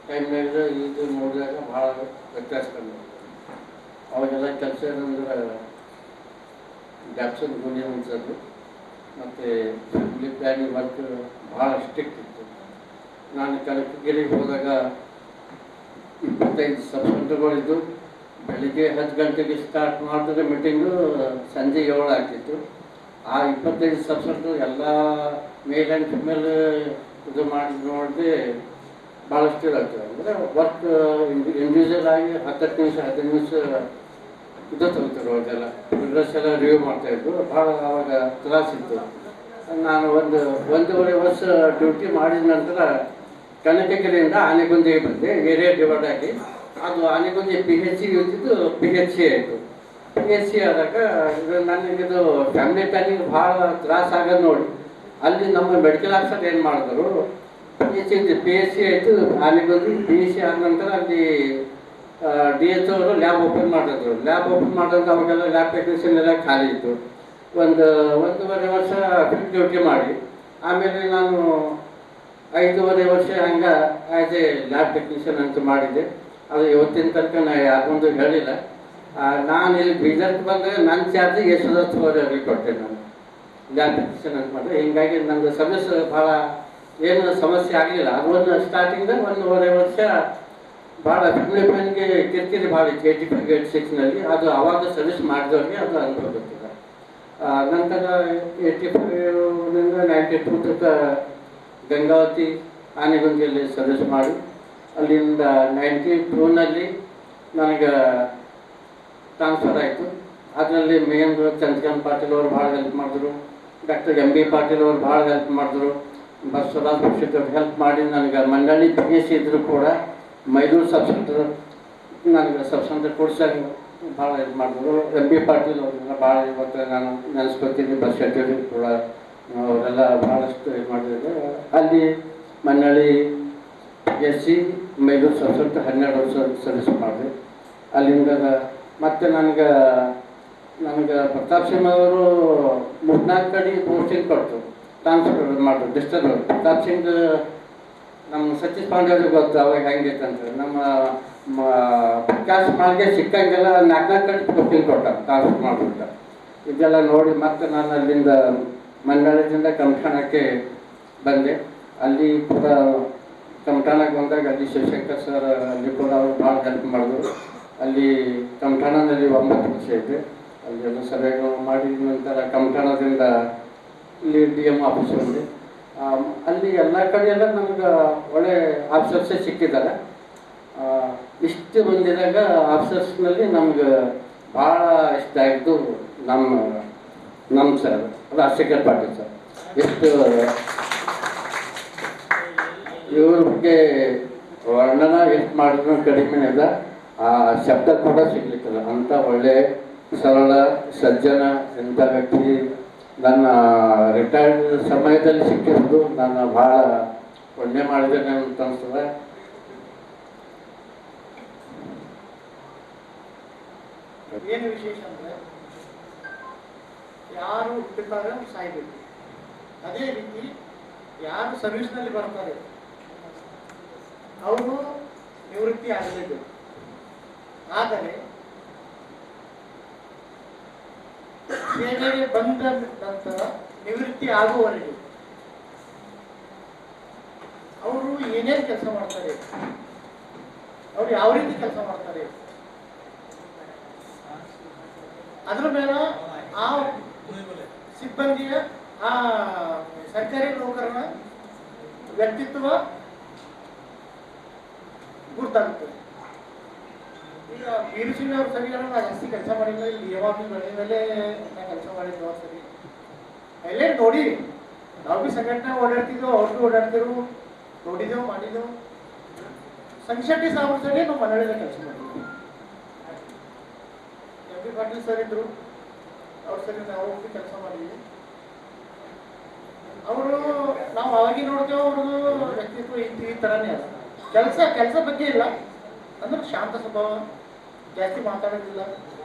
ಟೈಮ್ನಾಗ ಇದು ನೋಡಿದಾಗ ಭಾಳ ವ್ಯತ್ಯಾಸ ಕಂಡು. ಅವಾಗೆಲ್ಲ ಕೆಲಸ ಏನಂದ್ರೆ ಜಾಕ್ಸನ್ ಗೋಲಿ ಅನ್ಸೋದು ಮತ್ತು ಫ್ಯಾಮಿಲಿ ಪ್ಲ್ಯಾನಿಂಗ್ ವರ್ಕ್ ಭಾಳ ಸ್ಟ್ರಿಕ್ಟ್ ಇತ್ತು. ನಾನು ಕನಕಗಿರಿಗೆ ಹೋದಾಗ 25 ಸಬ್ಸೆಂಟರ್ಗಳಿದ್ದು. ಬೆಳಿಗ್ಗೆ 10 ಗಂಟೆಗೆ ಸ್ಟಾರ್ಟ್ ಮಾಡಿದ್ರೆ ಮೀಟಿಂಗು ಸಂಜೆ 7 ಆಗ್ತಿತ್ತು. ಆ 25 ಸಬ್ಸೆಂಟರ್ ಎಲ್ಲ ಮೇಲ್ ಆ್ಯಂಡ್ ಫಿಮೇಲ್ ಇದು ಮಾಡಿ ನೋಡಿದ್ರೆ ಭಾಳಷ್ಟು ಇರುತ್ತೆ. ಅಂದರೆ ವರ್ಕ್ ಇಂಡಿವಿಜುವಲ್ ಆಗಿ 10 ನಿಮಿಷ 15 ನಿಮಿಷ ಇದು ತಗೋತಾರೆ. ಅವಾಗೆಲ್ಲ ಪ್ರೋಗ್ರೆಸ್ ಎಲ್ಲ ರಿವ್ಯೂ ಮಾಡ್ತಾಯಿದ್ರು. ಭಾಳ ಆವಾಗ ತ್ರಾಸಿತ್ತು. ನಾನು ಒಂದೂವರೆ ವರ್ಷ ಡ್ಯೂಟಿ ಮಾಡಿದ ನಂತರ ಕನಕಗಿರಿಯಿಂದ ಆನೆಗುಂದಿಗೆ ಬಂದೆ. ಏರಿಯಾ ಡಿವೈಡ್ ಆಗಿ ಅದು ಆನೆಗುಂದಿ PHC ಇರ್ತಿದ್ದು PHC ಆಯಿತು. PHC ಆದಾಗ ನನಗಿದು ಫ್ಯಾಮಿಲಿ ಪ್ಲ್ಯಾನಿಂಗ್ ಭಾಳ ತ್ರಾಸ ಆಗೋದು ನೋಡಿ ಅಲ್ಲಿ ನಮ್ಮ ಮೆಡಿಕಲ್ ಆಫೀಸರ್ ಏನು ಮಾಡಿದ್ರು, ಪಿ ಎಸ್ ಸಿ ಆಯಿತು. ಅಲ್ಲಿ ಬಂದು ಪಿ ಎಸ್ ಸಿ ಆದ ನಂತರ ಅಲ್ಲಿ DHO ಅವರು ಲ್ಯಾಬ್ ಓಪನ್ ಮಾಡಿದ್ರು. ಲ್ಯಾಬ್ ಓಪನ್ ಮಾಡಿದ್ರೆ ಅವಾಗೆಲ್ಲ ಲ್ಯಾಬ್ ಟೆಕ್ನಿಷಿಯನ್ ಎಲ್ಲ ಖಾಲಿ ಇತ್ತು. ಒಂದೂವರೆ ವರ್ಷ ಫೀಲ್ಡ್ ಡ್ಯೂಟಿ ಮಾಡಿ ಆಮೇಲೆ ನಾನು 5.5 ವರ್ಷ ಹಂಗೆ ಆ್ಯಸ್ ಎ ಲ್ಯಾಬ್ ಟೆಕ್ನಿಷಿಯನ್ ಅಂತ ಮಾಡಿದ್ದೆ. ಅದು ಇವತ್ತಿನ ತನಕ ನಾನು ಯಾಕೊಂದು ಹೇಳಿಲ್ಲ. ನಾನು ಇಲ್ಲಿ ಬೀದರ್ಗೆ ಬಂದಾಗ ನನ್ನ ಚಾರ್ಜ್ ಯಶೋದತ್ವರಿಗೆ ಕೊಟ್ಟೆ ನಾನು ಲ್ಯಾಬ್ ಟೆಕ್ನಿಷಿಯನ್ ಅಂತ ಮಾಡಿದೆ. ಹೀಗಾಗಿ ನಮ್ಮದು ಸಮಸ್ಯೆ ಭಾಳ ಏನು ಸಮಸ್ಯೆ ಆಗಲಿಲ್ಲ. ಅದು ಒಂದು ಸ್ಟಾರ್ಟಿಂಗ್ದಾಗ 1.5 ವರ್ಷ ಭಾಳ ಫ್ಯಾಮಿಲಿ ಪ್ಲಾನ್ಗೆ ಕಿರಿಕಿರಿ ಭಾಳ ಇತ್ತು 85, 86ನಲ್ಲಿ. ಅದು ಆವಾಗ ಸರ್ವಿಸ್ ಮಾಡಿದವ್ರಿಗೆ ಅದು ಅನುಭವ ಗೊತ್ತಿಲ್ಲ. ನಂತರ 85ರಿಂದ 92 ತನಕ ಗಂಗಾವತಿ ಆನೆಗುಂದಿಯಲ್ಲಿ ಸರ್ವಿಸ್ ಮಾಡಿ ಅಲ್ಲಿಂದ 92ನಲ್ಲಿ ನನಗೆ ಟ್ರಾನ್ಸ್ಫರ್ ಆಯಿತು. ಅದರಲ್ಲಿ ಮೇನ್ ಚಂದ್ರಕಾಂತ್ ಪಾಟೀಲ್ ಅವರು ಭಾಳ ಹೆಲ್ಪ್ ಮಾಡಿದ್ರು. ಡಾಕ್ಟರ್ MB ಪಾಟೀಲ್ ಅವರು ಭಾಳ ಹೆಲ್ಪ್ ಮಾಡಿದ್ರು. ಬಸವರಾಜ್ ಪಕ್ಷಿತ್ ಅವ್ರು ಹೆಲ್ಪ್ ಮಾಡಿ ನನಗೆ ಮಂಡಳಿ PSC ಇದ್ದರೂ ಕೂಡ ಮೈದೂರು ಸಬ್ ಸೆಂಟರ್ ನನಗೆ ಸಬ್ ಸೆಂಟರ್ ಕೊಡ್ಸಂಗೆ ಭಾಳ ಇದು ಮಾಡಿದ್ರು. MB ಪಾಟೀಲ್ ಅವರೆಲ್ಲ ಭಾಳ ಇವತ್ತು ನಾನು ನೆನೆಸ್ಕೊತೀನಿ. ಬಸ್ ಶೆಟ್ಟಿ ಕೂಡ ಅವರೆಲ್ಲ ಭಾಳಷ್ಟು ಇದು ಮಾಡಿದ್ರು. ಅಲ್ಲಿ ಮಂಡಳಿ PSC ಮೈದೂರು ಸಬ್ ಸೆಂಟರ್ 12 ವರ್ಷ ಸರ್ವಿಸ್ ಮಾಡಿದೆ. ಅಲ್ಲಿಂದ ಮತ್ತು ನನಗೆ ಪ್ರತಾಪ್ ಸಿಂಹ ಅವರು 3-4 ಕಡೆ ಪೋಸ್ಟಿಂಗ್ ಕೊಟ್ಟು ಟ್ರಾನ್ಸ್ಫರ್ ಮಾಡಿದ್ರು ಡಿಸ್ಟರ್ಬ್. ಪ್ರತಾಪ್ ಸಿಂಗ್ ನಮ್ಮ ಸತೀಶ್ ಪಾಂಡೆ ಅವ್ರಿಗೆ ಗೊತ್ತು ಅವಾಗ ಹೆಂಗಿತ್ತು ಅಂತ. ನಮ್ಮ ಪ್ರಕಾಶ್ ಮಾಲ್ಗೆ ಸಿಕ್ಕಂಗೆಲ್ಲ 4-4 ಕಡೆ ಪೋಸ್ಟಿಂಗ್ ಕೊಟ್ಟ ಟ್ರಾನ್ಸ್ಫರ್ ಮಾಡಿಬಿಟ್ಟ. ಇದೆಲ್ಲ ನೋಡಿ ಮತ್ತೆ ನಾನು ಅಲ್ಲಿಂದ ಮಂಡಳದಿಂದ ಕಮಠಾಣಕ್ಕೆ ಬಂದೆ. ಅಲ್ಲಿ ಕೂಡ ಕಮಠಾಣಕ್ಕೆ ಬಂದಾಗ ಅಲ್ಲಿ ಶಿವಶಂಕರ್ ಸರ್ ಅಲ್ಲಿ ಕೂಡ ಅವರು ಭಾಳ ಹೆಲ್ಪ್ ಮಾಡಿದ್ರು. ಅಲ್ಲಿ ಕಮಠಾಣದಲ್ಲಿ 9 ವರ್ಷ ಇದ್ದೆ. ಅಲ್ಲಿ ಎಲ್ಲ ಸಭೆಗಳು ಮಾಡಿದ ನಂತರ ಕಮಠಾಣದಿಂದ ಇಲ್ಲಿ DM ಆಫೀಸ್ ಬಂದೆ. ಅಲ್ಲಿ ಎಲ್ಲ ಕಡೆ ಎಲ್ಲ ನಮ್ಗೆ ಒಳ್ಳೆ ಆಫೀಸರ್ಸೇ ಸಿಕ್ಕಿದ್ದಾರೆ. ಇಷ್ಟು ಬಂದಿದಾಗ ಆಫೀಸರ್ಸ್ನಲ್ಲಿ ನಮ್ಗೆ ಭಾಳ ಇಷ್ಟ ಆಗಿದ್ದು ನಮ್ಮ ಸರ್ ರಾಜಶೇಖರ್ ಪಾಟೀಲ್ ಸರ್. ಎಷ್ಟು ಇವ್ರ ಬಗ್ಗೆ ವರ್ಣನ ಎಷ್ಟು ಮಾಡಿದ್ರು ಕಡಿಮೆ ಇಲ್ಲ. ಆ ಶಬ್ದ ಕೂಡ ಸಿಗ್ಲಿಕ್ಕಿಲ್ಲ. ಅಂಥ ಒಳ್ಳೆ ಸರಳ ಸಜ್ಜನ ಇಂಥ ವ್ಯಕ್ತಿ ನನ್ನ ರಿಟೈರ್ಡ್ ಸಮಯದಲ್ಲಿ ಸಿಕ್ಕಿರೋದು ನಾನು ಭಾಳ ಪುಣ್ಯ ಮಾಡಿದ್ದೇನೆ ಅಂತ ಅನಿಸ್ತದೆ. ಏನು ವಿಶೇಷ ಅಂದರೆ ಯಾರು ಹುಟ್ಟುತ್ತಾರೆ ಸಾಯ್ಬೇಕು. ಅದೇ ರೀತಿ ಯಾರು ಸರ್ವಿಸ್ನಲ್ಲಿ ಬರ್ತಾರೆ ಅವರು ನಿವೃತ್ತಿ ಆಗಲೇಬೇಕು. ಆದರೆ ಸೇವೆಗೆ ಬಂದ ನಂತರ ನಿವೃತ್ತಿ ಆಗುವವರೆಗೆ ಅವರು ಏನೇನು ಕೆಲಸ ಮಾಡ್ತಾರೆ, ಅವ್ರು ಯಾವ ರೀತಿ ಕೆಲಸ ಮಾಡ್ತಾರೆ, ಅದರ ಮೇಲೆ ಆ ಸಿಬ್ಬಂದಿಯ ಆ ಸರ್ಕಾರಿ ನೌಕರನ ವ್ಯಕ್ತಿತ್ವ ಗುರುತಾಗುತ್ತದೆ. ಈಗ ವೀರಸಿಂಗ್ ಅವ್ರು ಸರಿ ನಾನು ಜಾಸ್ತಿ ಕೆಲಸ ಮಾಡಿಲ್ಲ. ಇಲ್ಲಿ ಯಾವಾಗ ಬೆಳೆ ಮೇಲೆ ನಾ ಕೆಲಸ ಮಾಡಿದ್ದು ಸರಿ ಎಲ್ಲೇ ನೋಡಿ ನಾವು ಭೀ ಸಂಘಟನೆ ಓಡಾಡ್ತಿದ್ದೆವು, ಅವ್ರು ಭೀ ಓಡಾಡ್ತಿರು, ನೋಡಿದೆವು, ಮಾಡಿದೆವು. ಸಂಶೆಟ್ಟಿ ಸಾಹೇಬ್ರ ಸರಿ ನಾವು ಮನೆಯಲ್ಲೇ ಕೆಲಸ ಮಾಡಿದ್ವಿ. MB ಪಾಟೀಲ್ ಸರ್ ಇದ್ರು, ಅವ್ರ ಸರಿ ನಾವು ಭೀ ಕೆಲಸ ಮಾಡಿದ್ವಿ. ಅವರು ನಾವು ಅವಾಗಿ ನೋಡ್ತೇವೆ ಅವ್ರದ್ದು ವ್ಯಕ್ತಿತ್ವ ಈ ಥರನೇ ಅದ. ಕೆಲಸ ಬಗ್ಗೆ ಇಲ್ಲ ಅಂದ್ರೆ ಶಾಂತ ಸ್ವಭಾವ, ಜಾಸ್ತಿ ಮಾತಾಡೋದಿಲ್ಲ,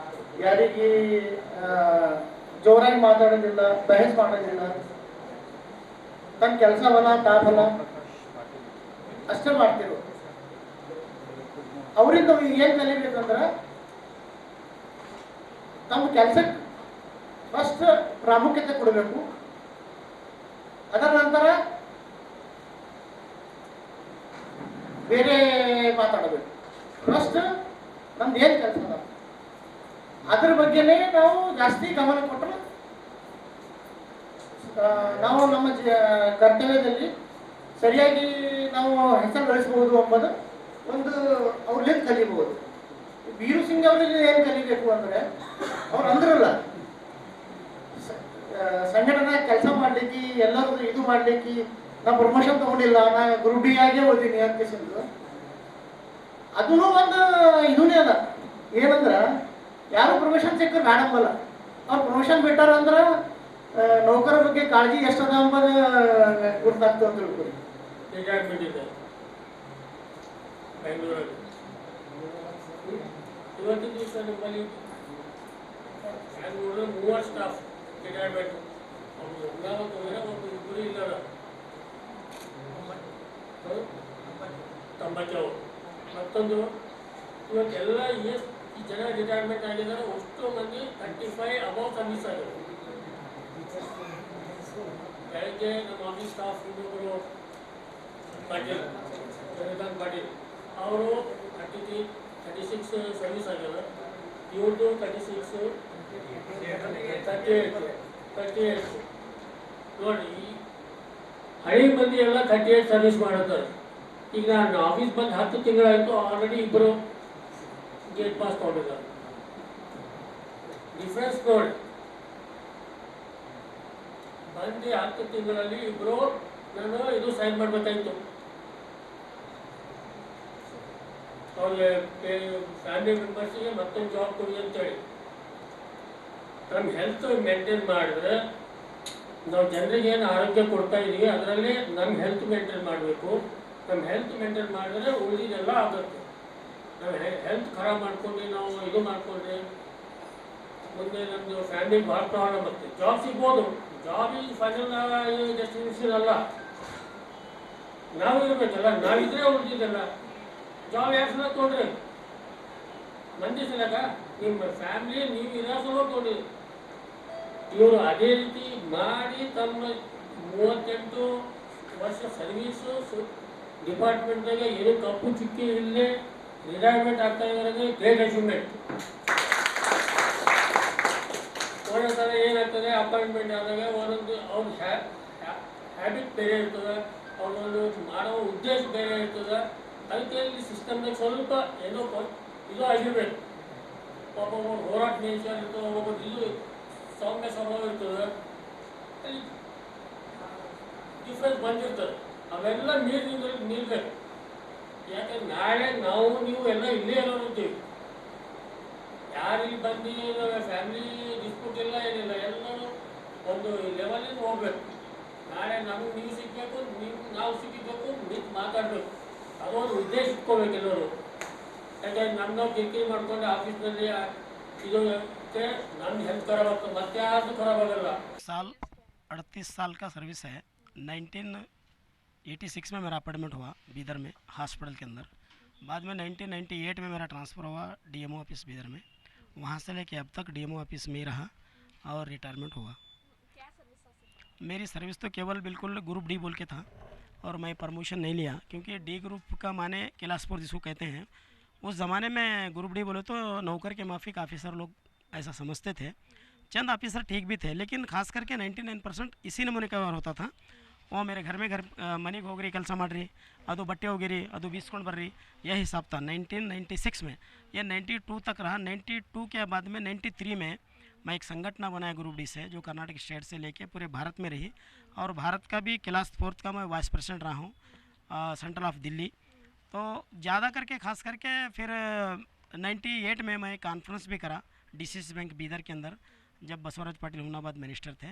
ಯಾರಿಗೆ ಜೋರಾಗಿ ಮಾತಾಡೋದಿಲ್ಲ, ಬಹಸ್ ಮಾಡೋದಿಲ್ಲ, ತನ್ನ ಕೆಲಸ ಬಲ ತಾಫಲ ಅಷ್ಟೇ ಮಾಡ್ತಿರು. ಅವರಿಂದ ಏನು ಕಲಿಬೇಕಂದ್ರೆ ತಮ್ಮ ಕೆಲಸಕ್ಕೆ ಫಸ್ಟ್ ಪ್ರಾಮುಖ್ಯತೆ ಕೊಡಬೇಕು. ಅದರ ನಂತರ ಬೇರೆ ಮಾತಾಡಬೇಕು. ಫಸ್ಟ್ ನಮ್ದು ಏನು ಕೆಲಸ ಅದ ಅದ್ರ ಬಗ್ಗೆನೇ ನಾವು ಜಾಸ್ತಿ ಗಮನ ಕೊಟ್ಟರೆ ನಾವು ನಮ್ಮ ಕರ್ತವ್ಯದಲ್ಲಿ ಸರಿಯಾಗಿ ನಾವು ಹೆಸರು ಗಳಿಸಬಹುದು ಎಂಬುದು ಒಂದು ಅವ್ರಲ್ಲಿಂದ ಕಲಿಬಹುದು. ವೀರು ಸಿಂಗ್ ಅವರಲ್ಲಿ ಏನು ಕಲಿಬೇಕು ಅಂದರೆ ಅವ್ರು ಅಂದ್ರಲ್ಲ ಸಂಘಟನೆ ಕೆಲಸ ಮಾಡ್ಲಿಕ್ಕೆ ಎಲ್ಲರೂ ಇದು ಮಾಡ್ಲಿಕ್ಕೆ ನಾ ಪ್ರಮೋಷನ್ ತಗೊಂಡಿಲ್ಲ, ನಾ ಗ್ರೂಪ್ ಡಿ ಆಗೇ ಓದಿನಿ ಅಂತ ಕೇಸಿಂದು ಅದೂ ಒಂದು ಇದೂನೇ ಅದ. ಏನಂದ್ರೆ ಯಾರು ಪ್ರಮೋಷನ್ ಸಿಕ್ಕರು ಬೇಡಂಬಲ್ಲ, ಅವ್ರು ಪ್ರಮೋಷನ್ ಬಿಟ್ಟಾರ ಅಂದ್ರೆ ನೌಕರ ಬಗ್ಗೆ ಕಾಳಜಿ ಎಷ್ಟದ ಅಂಬದು ಗುರ್ತಾಗ್ತದೆ ಅಂತ ತಿಳ್ಕೊರಿ. ರಿಟೈರ್ಮೆಂಟ್ ಇದೆ ಬೆಂಗಳೂರಲ್ಲಿ. ಇವತ್ತಿನ ದಿವಸ ನಮ್ಮಲ್ಲಿ ಬೆಂಗಳೂರಲ್ಲಿ 30 ಸ್ಟಾಫ್ ರಿಟೈರ್ಮೆಂಟ್. ಅವರು ಒಂದಾವತ್ತು ಹೋದರೆ ಒಬ್ಬರು ಇಬ್ಬರು ಇಲ್ಲದ 90. ಮತ್ತೊಂದು ಇವತ್ತೆಲ್ಲ ಈ ಜನ ರಿಟೈರ್ಮೆಂಟ್ ಆಗಿದ್ದಾರೆ. ಅಷ್ಟು ಮಂದಿ 35 ಅಬೌವ್ ಸರ್ವಿಸ್ ಆಗಿದೆ. ಬೆಳಗ್ಗೆ ನಮ್ಮ ಆಫೀಸ್ ಸ್ಟಾಫ್ ಇನ್ನೊಬ್ಬರು ಪಾಟೀಲ್, ಚಂದ್ರಕಾಂತ್ ಪಾಟೀಲ್, ಅವರು 36 ಸರ್ವಿಸ್ ಆಗ್ಯದ. ಇವ್ರದ್ದು 38 ನೋಡಿ. ಈ ಹಳೆ ಮಂದಿ ಎಲ್ಲ 38 ಸರ್ವಿಸ್ ಮಾಡುತ್ತಾರೆ. ಈಗ ನಾನು ಆಫೀಸ್ ಬಂದು 10 ತಿಂಗಳಾಯಿತು, ಆಲ್ರೆಡಿ ಇಬ್ಬರು ಗೇಟ್ ಪಾಸ್ ತೊಗೊಂಡಿದ್ದಾರೆ. ಡಿಫ್ರೆನ್ಸ್ ನೋಡಿ, ಬಂದು 10 ತಿಂಗಳಲ್ಲಿ ಇಬ್ಬರು ನಾನು ಇದು ಸೈನ್ ಮಾಡಬೇಕಾಯ್ತು. ಅವ್ರಿಗೆ ಫ್ಯಾಮಿಲಿ ಮೆಂಬರ್ಸಿಗೆ ಮತ್ತೊಂದು ಜಾಬ್ ಕೊಡಿ ಅಂತೇಳಿ. ನಮ್ಮ ಹೆಲ್ತ್ ಮೇಂಟೈನ್ ಮಾಡಿದ್ರೆ ನಾವು ಜನರಿಗೆ ಏನು ಆರೋಗ್ಯ ಕೊಡ್ತಾ ಇದ್ದೀವಿ ಅದರಲ್ಲಿ ನಮ್ಮ ಹೆಲ್ತ್ ಮೇಂಟೈನ್ ಮಾಡಬೇಕು. ನಮ್ಮ ಹೆಲ್ತ್ ಮೇಂಟೈನ್ ಮಾಡಿದ್ರೆ ಉಳಿದಿದ್ದೆಲ್ಲ ಆಗುತ್ತೆ. ನಾವು ಹೆಲ್ತ್ ಖರಾಬ್ ಮಾಡ್ಕೊಂಡು ನಾವು ಇದು ಮಾಡಿಕೊಂಡ್ರೆ ಮುಂದೆ ನಮ್ಮದು ಫ್ಯಾಮಿಲಿಗೆ ಭಾಳ ಪ್ರಾಬ್ಲಮ್ ಬರುತ್ತೆ. ಜಾಬ್ ಸಿಗ್ಬೋದು, ಜಾಬ್ ಈ ಫೈನಲ್ ಡೆಸ್ಟಿನೇಷನ್ ಅಲ್ಲ. ನಾವು ಇರಬೇಕಲ್ಲ, ನಾವಿದ್ರೆ ಉಳಿದಿದ್ದೆಲ್ಲ. ಜಾಬ್ ಯಾಕೆ ಸಲ ತೊಗೊಂಡ್ರಿ? ಮಂದಿ ಸಲಕ ನಿಮ್ಮ ಫ್ಯಾಮಿಲಿ ನೀವು ಇರೋ ಸಲ ತೊಗೊಂಡ್ರಿ. ಇವರು ಅದೇ ರೀತಿ ಮಾಡಿ ತಮ್ಮ 38 ವರ್ಷ ಸರ್ವೀಸು ಡಿಪಾರ್ಟ್ಮೆಂಟ್ದಾಗ ಏನು ಕಪ್ಪು ಚುಕ್ಕಿ ಇಲ್ಲೇ ರಿಟೈರ್ಮೆಂಟ್ ಆಗ್ತಾ ಇರೋದೇ ಗ್ರೇಟ್ ಅಚೀವ್ಮೆಂಟ್. ಒಂದೊಂದು ಸಲ ಏನಾಗ್ತದೆ, ಅಪಾಯಿಂಟ್ಮೆಂಟ್ ಆದಾಗ ಒಂದೊಂದು ಅವ್ರ ಹ್ಯಾಬಿಟ್ ಬೇರೆ ಇರ್ತದೆ, ಅವನೊಂದು ಮಾಡೋ ಉದ್ದೇಶ ಬೇರೆ ಇರ್ತದೆ. ಅದಕ್ಕೆ ಇಲ್ಲಿ ಸಿಸ್ಟಮ್ನಾಗ ಸ್ವಲ್ಪ ಏನೋ ಇದು ಆಗಿರ್ಬೇಕು. ಒಬ್ಬೊಬ್ಬರು ಹೋರಾಟ ನೇಚರ್ ಇರ್ತದೆ, ಒಬ್ಬೊಬ್ಬರು ಇದು ಸೌಮ್ಯ ಸ್ವಭಾವ ಇರ್ತದೆ. ಅಲ್ಲಿ ಡಿಫ್ರೆನ್ಸ್ ಬಂದಿರ್ತದೆ. ಅವೆಲ್ಲ ನಿಲ್ಬೇಕು. ಯಾಕಂದ್ರೆ ನಾಳೆ ನಾವು ನೀವು ಎಲ್ಲ ಇಲ್ಲೇ ಎಲ್ಲರೂ ಇರ್ತೀವಿ. ಯಾರು ಇಲ್ಲಿ ಬಂದು ಫ್ಯಾಮಿಲಿ ಡಿಸ್ಪ್ಯೂಟ್ ಇಲ್ಲ, ಏನಿಲ್ಲ, ಎಲ್ಲರೂ ಒಂದು ಲೆವೆಲಿಂದ ಹೋಗ್ಬೇಕು. ನಾಳೆ ನಮಗೆ ನೀವು ಸಿಗಬೇಕು, ನಾವು ಸಿಗಬೇಕು, ನಿಂತು ಮಾತಾಡಬೇಕು. ಅದೊಂದು ಉದ್ದೇಶ ಇಟ್ಕೋಬೇಕು ಎಲ್ಲರೂ. ಯಾಕಂದ್ರೆ ನಾವು ಕಿರಿಕಿರಿ ಮಾಡ್ಕೊಂಡು ಆಫೀಸ್ನಲ್ಲಿ ಇದು ನಮ್ಮ ಹೆಲ್ತ್ ಖರಾಬ್ ಆಗ್ತದೆ, ಮತ್ತೆ ಯಾರ್ದು ಖರಾಬ್ ಆಗಲ್ಲ. 38 साल का सर्विस है। 1986 में मेरा अपॉइंटमेंट हुआ बीदर में हॉस्पिटल के अंदर। बाद में 1998 में मेरा ट्रांसफ़र हुआ डीएमओ ऑफिस बीदर में। वहाँ से लेके अब तक डीएमओ ऑफिस में ही रहा और रिटायरमेंट हुआ। मेरी सर्विस तो केवल बिल्कुल ग्रुप डी बोल के था और मैं प्रमोशन नहीं लिया, क्योंकि डी ग्रुप का माने क्लास 4 जिसको कहते हैं। उस ज़माने में ग्रुप डी बोले तो नौकर के माफिक ऑफिसर लोग ऐसा समझते थे। चंद ऑफिसर ठीक भी थे, लेकिन खास करके 99% इसी नमूने का व्यवहार होता था। वो मेरे घर में ಮನೆಗೆ ಹೋಗ್ರಿ, ಕೆಲಸ ಮಾಡಿರಿ, ಅದು ಬಟ್ಟೆ ಹೋಗಿರಿ, ಅದು ಬೀಸ್ಕೊಂಡು ಬರ್ರಿ, यह हिसाब था 1996 में। ये 92 तक रहा। 92 के बाद में 93 में मैं एक संगठन बनाया ग्रुप डी से, जो कर्नाटक स्टेट से लेके पूरे भारत में रही। और भारत का भी क्लास 4 का मैं वाइस प्रेसिडेंट रहा हूँ सेंट्रल ऑफ दिल्ली। तो ज़्यादा करके खास करके फिर 98 में मैं कॉन्फ्रेंस भी करा डीसीसी बैंक बीदर के अंदर, जब बसवराज पाटिल हुमनाबाद मिनिस्टर थे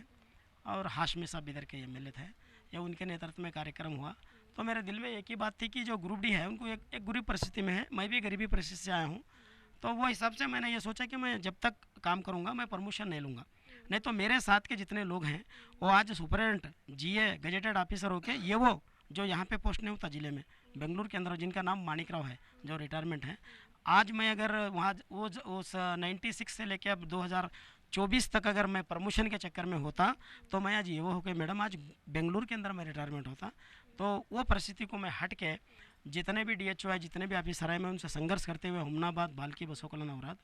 और हाशमी साहब बीदर के एमएलए थे। यह उनके नेतृत्व में कार्यक्रम हुआ। तो मेरे दिल में एक ही बात थी कि जो ग्रुप डी है उनको एक गरीब परिस्थिति में है, मैं भी गरीबी परिस्थिति से आया हूँ। तो वो हिसाब से मैंने ये सोचा कि मैं जब तक काम करूँगा मैं प्रमोशन नहीं लूँगा। नहीं तो मेरे साथ के जितने लोग हैं वो आज सुपरिटेंडेंट, जीए, गजेटेड ऑफिसर होके, ये वो जो यहाँ पे पोस्ट नहीं होता ज़िले में बेंगलुरु के अंदर, जिनका नाम माणिकराव है, जो रिटायरमेंट है। आज मैं अगर वहाँ उस 96 से लेके अब 2024 तक अगर मैं प्रमोशन के चक्कर में होता तो मैं आज ये वो हो के मैडम आज बेंगलुरु के अंदर मैं रिटायरमेंट होता। तो वो परिस्थिति को मैं हट के जितने भी डीएचओ है, जितने भी ऑफिसर हैं, मैं उनसे संघर्ष करते हुए हुमनाबाद, बाल्की, बसोकला, नवरात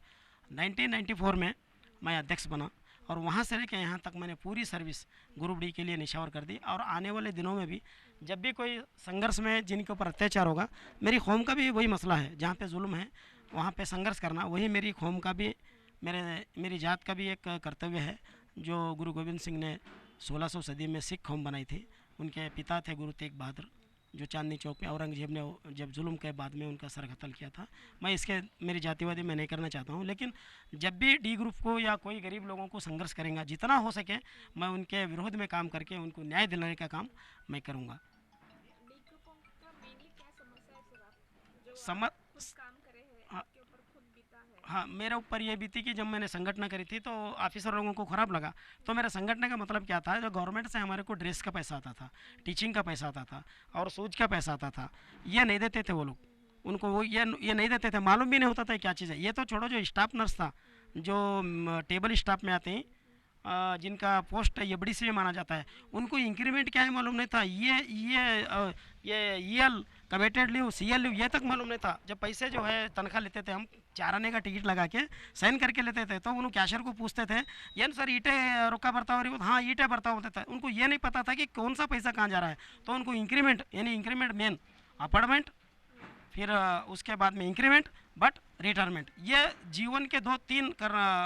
1994 में मैं अध्यक्ष बना। और वहाँ से लेकर यहाँ तक मैंने पूरी सर्विस ग्रुप डी के लिए निशावर कर दी। और आने वाले दिनों में भी जब भी कोई संघर्ष में जिनके ऊपर अत्याचार होगा, मेरी कौम का भी वही मसला है, जहाँ पे जुल्म है वहाँ पे संघर्ष करना, वही मेरी कौम का भी, मेरी जात का भी एक कर्तव्य है। जो गुरु गोविंद सिंह ने 1600 सदी में सिख कौम बनाई थी, उनके पिता थे गुरु तेग बहादुर, जो चांदनी चौक में औरंगजेब ने जब जुल्म के बाद में उनका सर कत्ल किया था। मैं इसके मेरी जातिवादी मैं नहीं करना चाहता हूँ, लेकिन जब भी डी ग्रुप को या कोई गरीब लोगों को संघर्ष करेंगे, जितना हो सके मैं उनके विरोध में काम करके उनको न्याय दिलाने का काम मैं करूँगा। डी ग्रुप समझ हाँ, मेरे ऊपर ये बीती कि जब मैंने संगठन करी थी तो ऑफिसर लोगों को ख़राब लगा। तो मेरा संगठन का मतलब क्या था, जो गवर्नमेंट से हमारे को ड्रेस का पैसा आता था, टीचिंग का पैसा आता था और सूज का पैसा आता था, ये नहीं देते थे वो लोग। उनको वो ये नहीं देते थे, मालूम भी नहीं होता था क्या चीज़ है। ये तो छोड़ो, जो स्टाफ नर्स था, जो टेबल स्टाफ में आते हैं, जिनका पोस्ट एबडी से माना जाता है, उनको इंक्रीमेंट क्या है मालूम नहीं था। ये EL commuted leave, CL leave, ये तक मालूम नहीं था। जब पैसे जो है तनख्वाह लेते थे हम, 4 आने का टिकट लगा के साइन करके लेते थे, तो उन कैशियर को पूछते थे, ये सर ईटे रोका भरता हो रही हो? हाँ, ईटे भरता होता था। उनको ये नहीं पता था कि कौन सा पैसा कहाँ जा रहा है। तो उनको इंक्रीमेंट, यानी इंक्रीमेंट मेन अपॉइंटमेंट, फिर उसके बाद में इंक्रीमेंट, बट रिटायरमेंट, ये जीवन के 2-3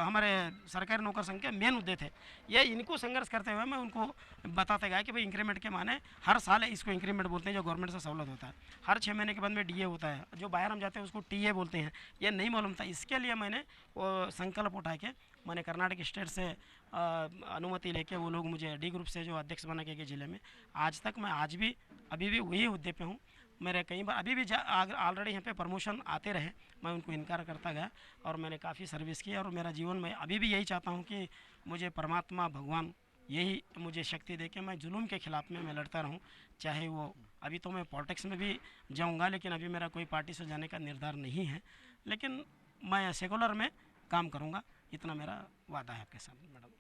हमारे सरकारी नौकर संघ के मेन मुद्दे थे। ये इनको संघर्ष करते हुए मैं उनको बताते गया कि भाई इंक्रीमेंट के माने हर साल इसको इंक्रीमेंट बोलते हैं, जो गवर्नमेंट से सहूलत होता है। हर 6 महीने के बाद में डीए होता है, जो बाहर हम जाते हैं उसको टीए बोलते हैं। ये नहीं मालूम था, इसके लिए मैंने वो संकल्प उठा के मैंने कर्नाटक स्टेट से अनुमति लेके, वो लोग मुझे डी ग्रुप से जो अध्यक्ष बना के ज़िले में, आज तक मैं अभी भी वही हुद्दे पे हूँ। मेरे कई बार अभी भी ऑलरेडी यहाँ पे प्रमोशन आते रहे, मैं उनको इनकार करता गया और मैंने काफ़ी सर्विस की। और मेरा जीवन में अभी भी यही चाहता हूँ कि मुझे परमात्मा भगवान यही मुझे शक्ति दे के मैं जुल्म के ख़िलाफ़ में मैं लड़ता रहूँ। चाहे वो अभी तो मैं पॉलिटिक्स में भी जाऊँगा, लेकिन अभी मेरा कोई पार्टी से जाने का निर्धार नहीं है, लेकिन मैं सेकुलर में काम करूँगा, इतना मेरा वादा है आपके सामने। मैडम,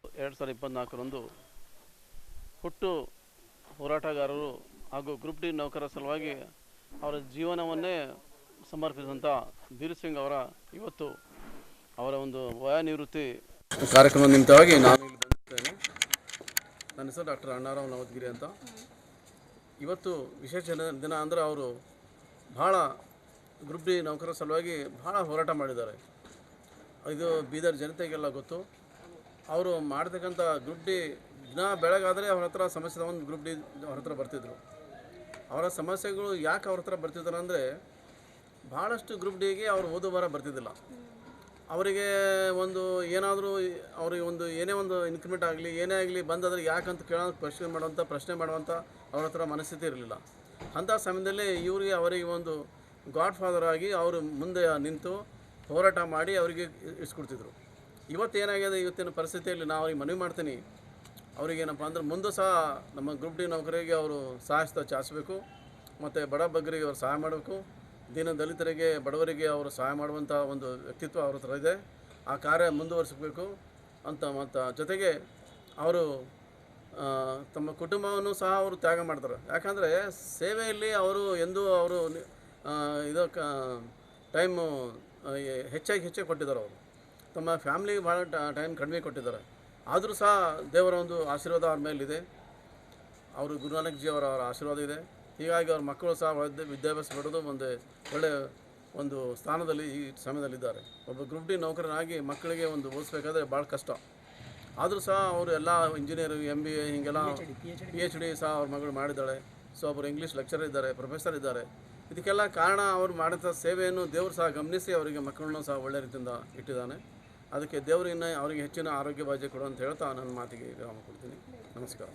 2024 ಹುಟ್ಟು ಹೋರಾಟಗಾರರು ಹಾಗೂ ಗ್ರೂಪ್ ಡಿ ನೌಕರರ ಸಲುವಾಗಿ ಅವರ ಜೀವನವನ್ನೇ ಸಮರ್ಪಿಸಿದಂಥ ಬೀರ್ ಸಿಂಗ್ ಅವರ ಇವತ್ತು ಅವರ ಒಂದು ವಯೋನಿವೃತ್ತಿ ಕಾರ್ಯಕ್ರಮದ ನಿಮಿತ್ತವಾಗಿ ನಾನು ಇಲ್ಲಿ ಬಂದಿದ್ದೇನೆ. ನನ್ನ ಹೆಸರು ಡಾಕ್ಟರ್ ಅಣ್ಣಾರಾವ್ ನವದ್ಗಿರಿ ಅಂತ. ಇವತ್ತು ವಿಶೇಷ ದಿನ ಅಂದರೆ ಅವರು ಭಾಳ ಗ್ರೂಪ್ ಡಿ ನೌಕರರ ಸಲುವಾಗಿ ಭಾಳ ಹೋರಾಟ ಮಾಡಿದ್ದಾರೆ. ಇದು ಬೀದರ್ ಜನತೆಗೆಲ್ಲ ಗೊತ್ತು. ಅವರು ಮಾಡ್ತಕ್ಕಂಥ ಗ್ರೂಪ್ ಡಿ ದಿನ ಬೆಳಗಾದರೆ ಅವ್ರ ಹತ್ರ ಸಮಸ್ಯೆ ಒಂದು ಗ್ರೂಪ್ ಡಿ ಅವ್ರ ಹತ್ರ ಬರ್ತಿದ್ರು. ಅವರ ಸಮಸ್ಯೆಗಳು ಯಾಕೆ ಅವ್ರ ಹತ್ರ ಬರ್ತಿದ್ದಾರೆ ಅಂದರೆ, ಭಾಳಷ್ಟು ಗ್ರೂಪ್ ಡಿಗೆ ಅವರು ಓದು ಬರ ಬರ್ತಿದ್ದಿಲ್ಲ. ಅವರಿಗೆ ಒಂದು ಏನಾದರೂ ಅವ್ರಿಗೆ ಏನೇ ಒಂದು ಇನ್ಕ್ರಿಮೆಂಟ್ ಆಗಲಿ ಏನೇ ಆಗಲಿ ಬಂದಾದರೆ ಯಾಕಂತ ಕೇಳೋದು ಪ್ರಶ್ನೆ ಮಾಡುವಂಥ ಅವ್ರ ಹತ್ರ ಮನಸ್ಥಿತಿ ಇರಲಿಲ್ಲ. ಅಂಥ ಸಮಯದಲ್ಲಿ ಅವರಿಗೆ ಒಂದು ಗಾಡ್ ಫಾದರ್ ಆಗಿ ಅವರು ಮುಂದೆ ನಿಂತು ಹೋರಾಟ ಮಾಡಿ ಅವರಿಗೆ ಇಸ್ಕೊಡ್ತಿದ್ರು. ಇವತ್ತೇನಾಗಿದೆ, ಇವತ್ತಿನ ಪರಿಸ್ಥಿತಿಯಲ್ಲಿ ನಾವು ಅವ್ರಿಗೆ ಮನವಿ ಮಾಡ್ತೀನಿ, ಅವ್ರಿಗೇನಪ್ಪ ಅಂದ್ರೆ ಮುಂದೆ ಸಹ ನಮ್ಮ ಗ್ರೂಪ್ ಡಿ ನೌಕರಿಗೆ ಅವರು ಸಹಾಯಸ್ತ ಚಾಚಬೇಕು, ಮತ್ತು ಬಡ ಬಗ್ಗರಿಗೆ ಅವರು ಸಹಾಯ ಮಾಡಬೇಕು. ದೀನ ದಲಿತರಿಗೆ, ಬಡವರಿಗೆ ಅವರು ಸಹಾಯ ಮಾಡುವಂಥ ಒಂದು ವ್ಯಕ್ತಿತ್ವ ಅವ್ರ ಹತ್ರ ಇದೆ. ಆ ಕಾರ್ಯ ಮುಂದುವರಿಸಬೇಕು ಅಂತ, ಮತ್ತು ಜೊತೆಗೆ ಅವರು ತಮ್ಮ ಕುಟುಂಬವನ್ನು ಸಹ ಅವರು ತ್ಯಾಗ ಮಾಡ್ತಾರೆ. ಯಾಕಂದರೆ ಸೇವೆಯಲ್ಲಿ ಅವರು ಎಂದೂ ಅವರು ಇದಕ್ಕೆ ಟೈಮು ಹೆಚ್ಚಾಗಿ ಕೊಟ್ಟಿದ್ದಾರೆ. ಅವರು ತಮ್ಮ ಫ್ಯಾಮ್ಲಿಗೆ ಭಾಳ ಟೈಮ್ ಕಡಿಮೆ ಕೊಟ್ಟಿದ್ದಾರೆ. ಆದರೂ ಸಹ ದೇವರ ಒಂದು ಆಶೀರ್ವಾದ ಅವ್ರ ಮೇಲಿದೆ. ಅವರು ಗುರುನಾನಕ್ ಜಿ ಅವರ ಆಶೀರ್ವಾದ ಇದೆ. ಹೀಗಾಗಿ ಅವ್ರ ಮಕ್ಕಳು ಸಹ ವಿದ್ಯಾಭ್ಯಾಸ ಪಡೆದು ಒಳ್ಳೆಯ ಒಂದು ಸ್ಥಾನದಲ್ಲಿ ಈ ಸಮಯದಲ್ಲಿದ್ದಾರೆ. ಒಬ್ಬ ಗ್ರೂಪ್ ಡಿ ನೌಕರನಾಗಿ ಮಕ್ಕಳಿಗೆ ಓದಿಸ್ಬೇಕಾದ್ರೆ ಭಾಳ ಕಷ್ಟ. ಆದರೂ ಸಹ ಅವರು ಎಲ್ಲ ಇಂಜಿನಿಯರ್, MBA ಹೀಗೆಲ್ಲ PhD ಸಹ ಅವ್ರ ಮಗಳು ಮಾಡಿದ್ದಾಳೆ. ಸೊ ಒಬ್ಬರು ಇಂಗ್ಲೀಷ್ ಲೆಕ್ಚರರ್ ಇದ್ದಾರೆ, ಪ್ರೊಫೆಸರ್ ಇದ್ದಾರೆ. ಇದಕ್ಕೆಲ್ಲ ಕಾರಣ ಅವರು ಮಾಡಿದ ಸೇವೆಯನ್ನು ದೇವರು ಸಹ ಗಮನಿಸಿ ಅವರಿಗೆ ಮಕ್ಕಳನ್ನು ಸಹ ಒಳ್ಳೆ ರೀತಿಯಿಂದ ಇಟ್ಟಿದ್ದಾನೆ. ಅದಕ್ಕೆ ದೇವರಿನ ಅವರಿಗೆ ಹೆಚ್ಚಿನ ಆರೋಗ್ಯ ಭಾಗ್ಯ ಕೊಡು ಅಂತ ಹೇಳ್ತಾ ನನ್ನ ಮಾತಿಗೆ ವಿರಾಮ ಕೊಡ್ತೀನಿ. ನಮಸ್ಕಾರ.